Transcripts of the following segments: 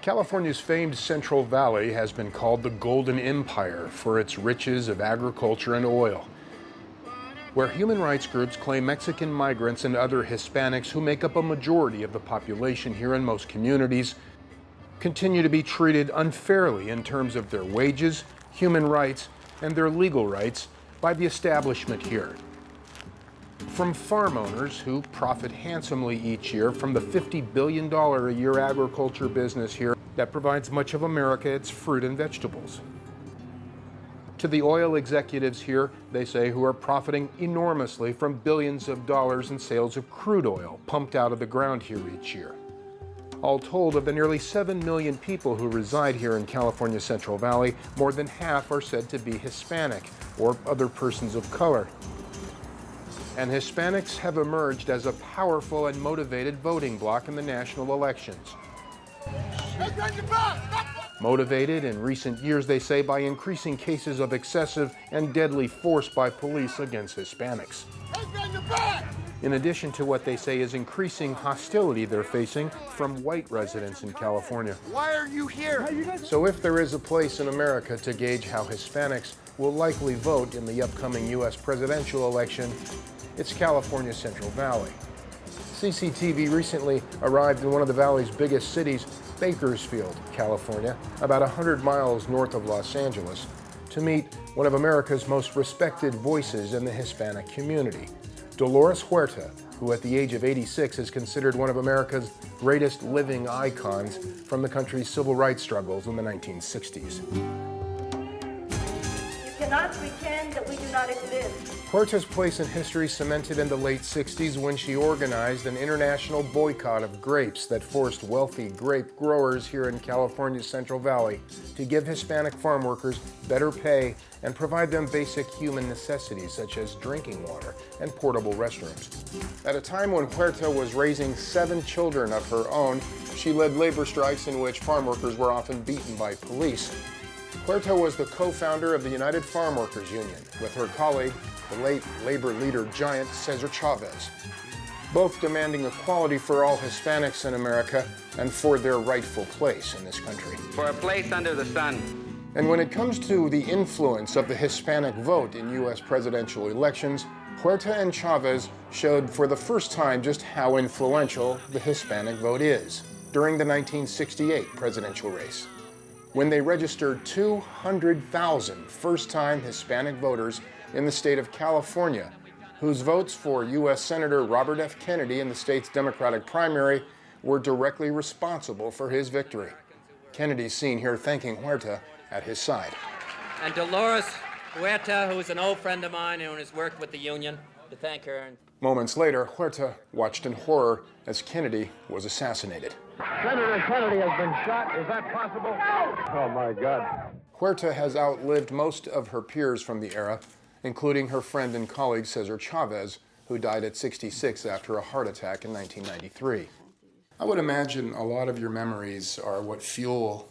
California's famed Central Valley has been called the Golden Empire for its riches of agriculture and oil, where human rights groups claim Mexican migrants and other Hispanics, who make up a majority of the population here in most communities, continue to be treated unfairly in terms of their wages, human rights, and their legal rights by the establishment here. From farm owners who profit handsomely each year from the $50 billion a year agriculture business here that provides much of America its fruit and vegetables, to the oil executives here, they say, who are profiting enormously from billions of dollars in sales of crude oil pumped out of the ground here each year. All told, of the nearly 7 million people who reside here in California's Central Valley, more than half are said to be Hispanic or other persons of color. And Hispanics have emerged as a powerful and motivated voting bloc in the national elections. Motivated in recent years, they say, by increasing cases of excessive and deadly force by police against Hispanics. In addition to what they say is increasing hostility they're facing from white residents in California. Why are you here? So if there is a place in America to gauge how Hispanics will likely vote in the upcoming U.S. presidential election, it's California's Central Valley. CCTV recently arrived in one of the valley's biggest cities, Bakersfield, California, about 100 miles north of Los Angeles, to meet one of America's most respected voices in the Hispanic community, Dolores Huerta, who at the age of 86 is considered one of America's greatest living icons from the country's civil rights struggles in the 1960s. You cannot pretend that we do not exist. Huerta's place in history cemented in the late 60s when she organized an international boycott of grapes that forced wealthy grape growers here in California's Central Valley to give Hispanic farm workers better pay and provide them basic human necessities such as drinking water and portable restrooms. At a time when Huerta was raising 7 children of her own, she led labor strikes in which farm workers were often beaten by police. Huerta was the co-founder of the United Farm Workers Union with her colleague, the late labor leader giant Cesar Chavez, both demanding equality for all Hispanics in America and for their rightful place in this country. For a place under the sun. And when it comes to the influence of the Hispanic vote in U.S. presidential elections, Huerta and Chavez showed for the first time just how influential the Hispanic vote is during the 1968 presidential race, when they registered 200,000 first-time Hispanic voters in the state of California, whose votes for U.S. Senator Robert F. Kennedy in the state's Democratic primary were directly responsible for his victory. Kennedy's seen here thanking Huerta at his side. And Dolores Huerta, who is an old friend of mine and has worked with the union, to thank her. Moments later, Huerta watched in horror as Kennedy was assassinated. Senator Kennedy has been shot. Is that possible? Oh, my God. Huerta has outlived most of her peers from the era, including her friend and colleague Cesar Chavez, who died at 66 after a heart attack in 1993. I would imagine a lot of your memories are what fuel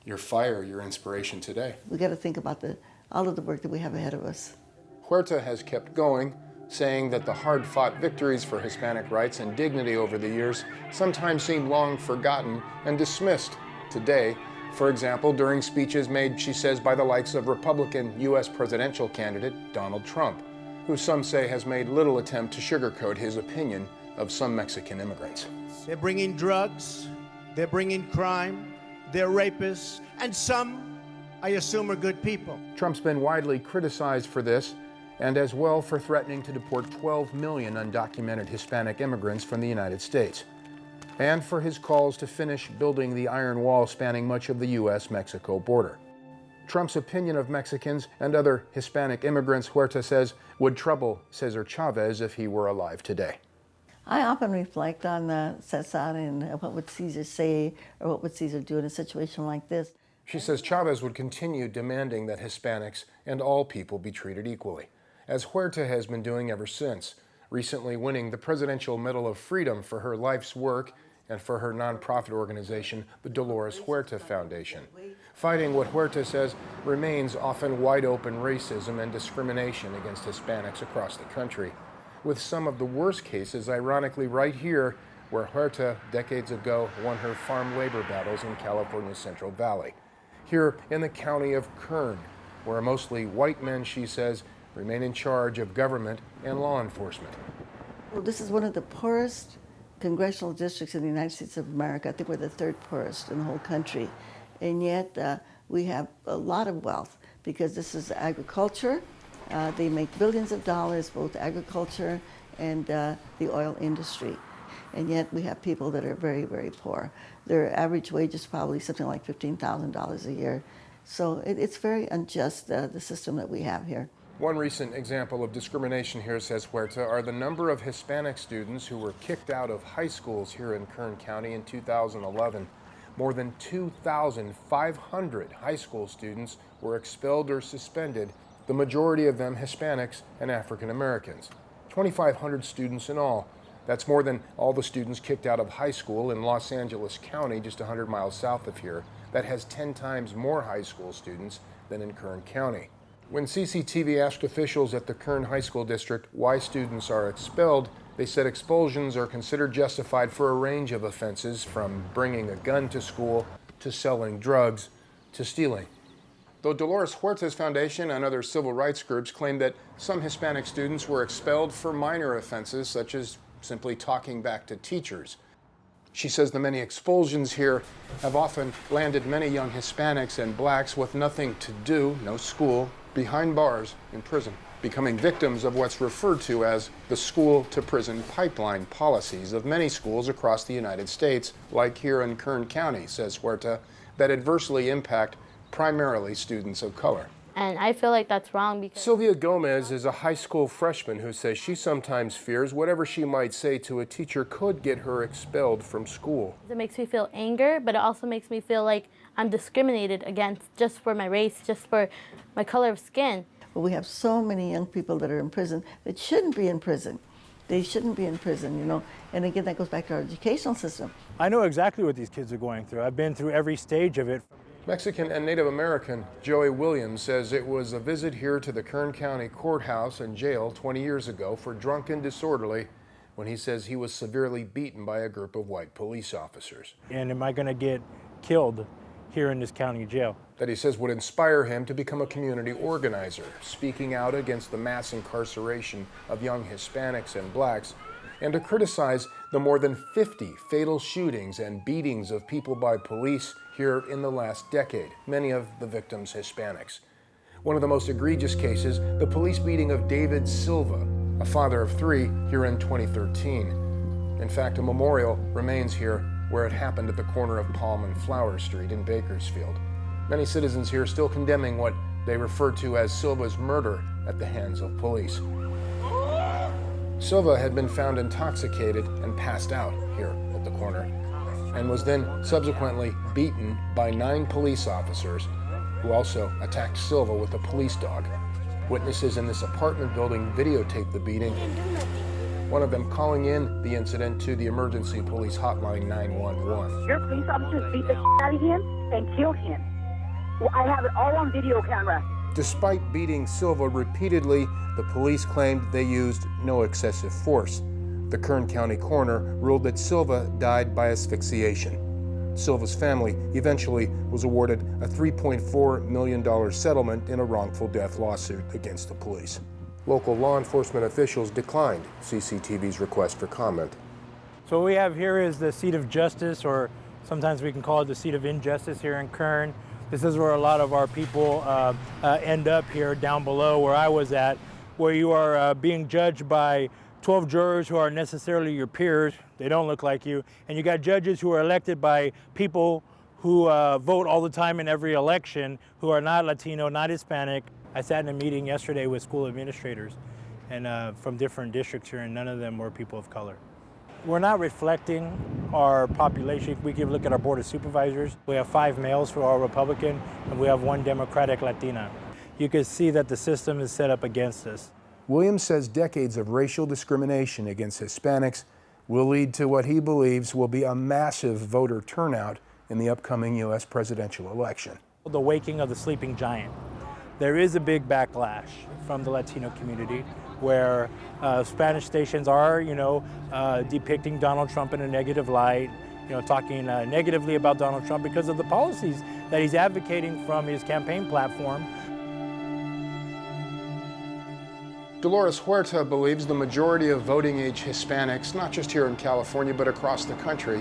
your fire, your inspiration today. We got to think about all of the work that we have ahead of us. Huerta has kept going, saying that the hard-fought victories for Hispanic rights and dignity over the years sometimes seem long forgotten and dismissed today. For example, during speeches made, she says, by the likes of Republican U.S. presidential candidate Donald Trump, who some say has made little attempt to sugarcoat his opinion of some Mexican immigrants. They're bringing drugs, they're bringing crime, they're rapists, and some, I assume, are good people. Trump's been widely criticized for this, and as well for threatening to deport 12 million undocumented Hispanic immigrants from the United States, and for his calls to finish building the iron wall spanning much of the U.S.-Mexico border. Trump's opinion of Mexicans and other Hispanic immigrants, Huerta says, would trouble Cesar Chavez if he were alive today. I often reflect on Cesar and what would Cesar say or what would Cesar do in a situation like this. She says Chavez would continue demanding that Hispanics and all people be treated equally, as Huerta has been doing ever since, recently winning the Presidential Medal of Freedom for her life's work and for her nonprofit organization, the Dolores Huerta Foundation, fighting what Huerta says remains often wide-open racism and discrimination against Hispanics across the country, with some of the worst cases, ironically, right here where Huerta decades ago won her farm labor battles in California's Central Valley. Here in the county of Kern, where mostly white men, she says, remain in charge of government and law enforcement. Well, this is one of the poorest congressional districts in the United States of America. I think we're the third poorest in the whole country. And yet we have a lot of wealth because this is agriculture. They make billions of dollars, both agriculture and the oil industry. And yet we have people that are very, very poor. Their average wage is probably something like $15,000 a year. So it's very unjust, the system that we have here. One recent example of discrimination here, says Huerta, are the number of Hispanic students who were kicked out of high schools here in Kern County in 2011. More than 2,500 high school students were expelled or suspended, the majority of them Hispanics and African Americans. 2,500 students in all. That's more than all the students kicked out of high school in Los Angeles County, just 100 miles south of here. That has 10 times more high school students than in Kern County. When CCTV asked officials at the Kern High School District why students are expelled, they said expulsions are considered justified for a range of offenses, from bringing a gun to school, to selling drugs, to stealing. Though Dolores Huerta's foundation and other civil rights groups claim that some Hispanic students were expelled for minor offenses, such as simply talking back to teachers. She says the many expulsions here have often landed many young Hispanics and blacks with nothing to do, no school, behind bars in prison, becoming victims of what's referred to as the school-to-prison pipeline policies of many schools across the United States, like here in Kern County, says Huerta, that adversely impact primarily students of color. And I feel like that's wrong because Sylvia Gomez is a high school freshman who says she sometimes fears whatever she might say to a teacher could get her expelled from school. it makes me feel anger, but it also makes me feel like I'm discriminated against just for my race, just for my color of skin. But we have so many young people that are in prison that shouldn't be in prison. They shouldn't be in prison, you know. And again, that goes back to our educational system. I know exactly what these kids are going through. I've been through every stage of it. Mexican and Native American Joey Williams says it was a visit here to the Kern County Courthouse and jail 20 years ago for drunk and disorderly, when he says he was severely beaten by a group of white police officers. And am I going to get killed here in this county jail? That he says would inspire him to become a community organizer, speaking out against the mass incarceration of young Hispanics and blacks, and to criticize the more than 50 fatal shootings and beatings of people by police here in the last decade, many of the victims Hispanics. One of the most egregious cases, the police beating of David Silva, a father of 3, here in 2013. In fact, a memorial remains here where it happened at the corner of Palm and Flower Street in Bakersfield. Many citizens here still condemning what they refer to as Silva's murder at the hands of police. Silva had been found intoxicated and passed out here at the corner, and was then subsequently beaten by 9 police officers, who also attacked Silva with a police dog. Witnesses in this apartment building videotaped the beating, one of them calling in the incident to the emergency police hotline 911. Your police officers beat the out of him and killed him. Well, I have it all on video camera. Despite beating Silva repeatedly, the police claimed they used no excessive force. The Kern County coroner ruled that Silva died by asphyxiation. Silva's family eventually was awarded a $3.4 million settlement in a wrongful death lawsuit against the police. Local law enforcement officials declined CCTV's request for comment. So what we have here is the seat of justice, or sometimes we can call it the seat of injustice here in Kern. This is where a lot of our people end up here down below where I was at, where you are being judged by 12 jurors who are necessarily your peers. They don't look like you. And you got judges who are elected by people who vote all the time in every election, who are not Latino, not Hispanic. I sat in a meeting yesterday with school administrators and from different districts here, and none of them were people of color. We're not reflecting our population. We can look at our board of supervisors. We have 5 males who are Republican, and we have 1 Democratic Latina. You can see that the system is set up against us. Williams says decades of racial discrimination against Hispanics will lead to what he believes will be a massive voter turnout in the upcoming U.S. presidential election. The waking of the sleeping giant. there is a big backlash from the Latino community where Spanish stations are, depicting Donald Trump in a negative light, talking negatively about Donald Trump because of the policies that he's advocating from his campaign platform. Dolores Huerta believes the majority of voting-age Hispanics, not just here in California, but across the country,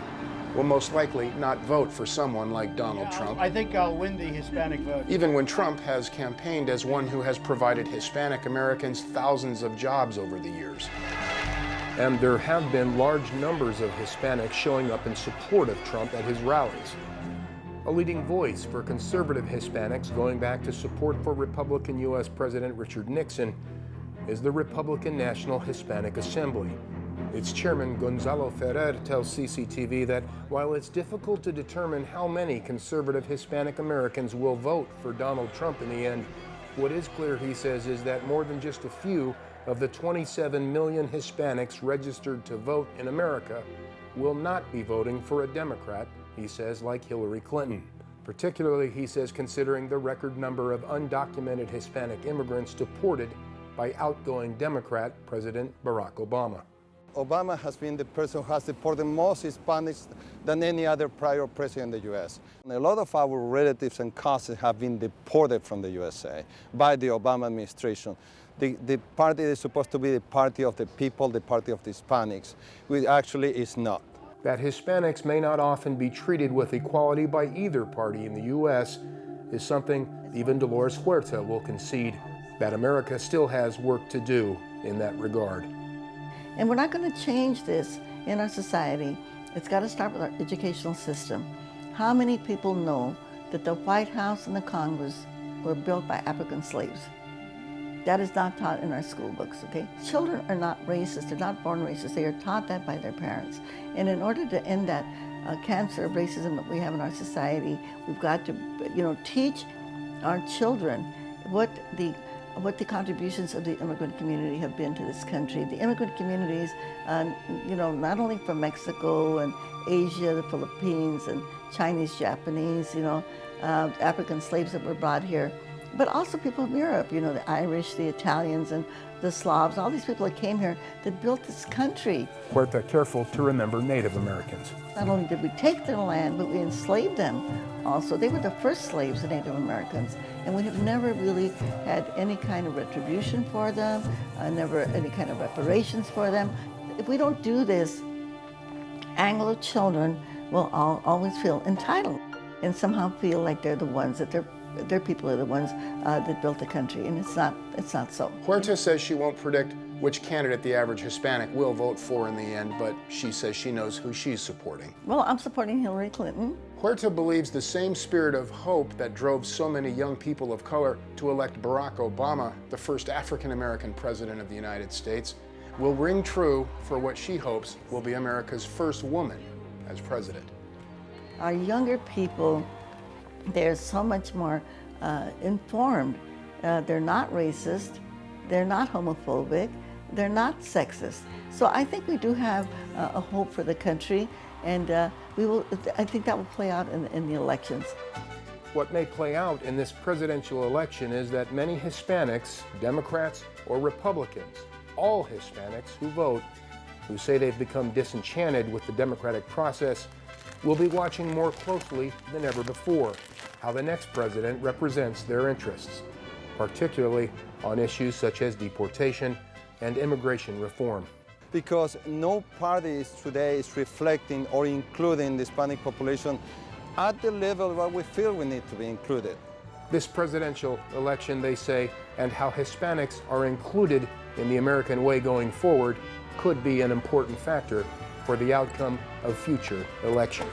will most likely not vote for someone like Donald Trump. I think I'll win the Hispanic vote. Even when Trump has campaigned as one who has provided Hispanic Americans thousands of jobs over the years. And there have been large numbers of Hispanics showing up in support of Trump at his rallies. A leading voice for conservative Hispanics going back to support for Republican U.S. President Richard Nixon is the Republican National Hispanic Assembly. Its chairman, Gonzalo Ferrer, tells CCTV that while it's difficult to determine how many conservative Hispanic Americans will vote for Donald Trump in the end, what is clear, he says, is that more than just a few of the 27 million Hispanics registered to vote in America will not be voting for a Democrat, he says, like Hillary Clinton. Particularly, he says, considering the record number of undocumented Hispanic immigrants deported by outgoing Democrat President Barack Obama. Obama has been the person who has deported most Hispanics than any other prior president in the U.S. And a lot of our relatives and cousins have been deported from the USA by the Obama administration. The party is supposed to be the party of the people, the party of the Hispanics, which actually is not. That Hispanics may not often be treated with equality by either party in the U.S. is something even Dolores Huerta will concede, that America still has work to do in that regard. And we're not going to change this in our society. It's got to start with our educational system. How many people know that the White House and the Congress were built by African slaves? That is not taught in our school books, okay? Children are not racist, they're not born racist, they are taught that by their parents. And in order to end that cancer of racism that we have in our society, we've got to, teach our children what the contributions of the immigrant community have been to this country. The immigrant communities, not only from Mexico and Asia, the Philippines and Chinese, Japanese, African slaves that were brought here, but also people from Europe, the Irish, the Italians, and the Slavs, all these people that came here that built this country. Huerta careful to remember Native Americans. Not only did we take their land, but we enslaved them also. They were the first slaves, the Native Americans, and we have never really had any kind of retribution for them, never any kind of reparations for them. If we don't do this, Anglo children will always feel entitled and somehow feel like they're the ones that their people are the ones that built the country, and it's not so. Huerta says she won't predict which candidate the average Hispanic will vote for in the end, but she says she knows who she's supporting. Well, I'm supporting Hillary Clinton. Huerta believes the same spirit of hope that drove so many young people of color to elect Barack Obama, the first African-American president of the United States, will ring true for what she hopes will be America's first woman as president. Our younger people, they're so much more informed. They're not racist, they're not homophobic, they're not sexist. So I think we do have a hope for the country, and I think that will play out in the elections. What may play out in this presidential election is that many Hispanics, Democrats or Republicans, all Hispanics who vote, who say they've become disenchanted with the democratic process, will be watching more closely than ever before how the next president represents their interests, particularly on issues such as deportation and immigration reform. Because no party today is reflecting or including the Hispanic population at the level where we feel we need to be included. This presidential election, they say, and how Hispanics are included in the American way going forward could be an important factor for the outcome of future elections.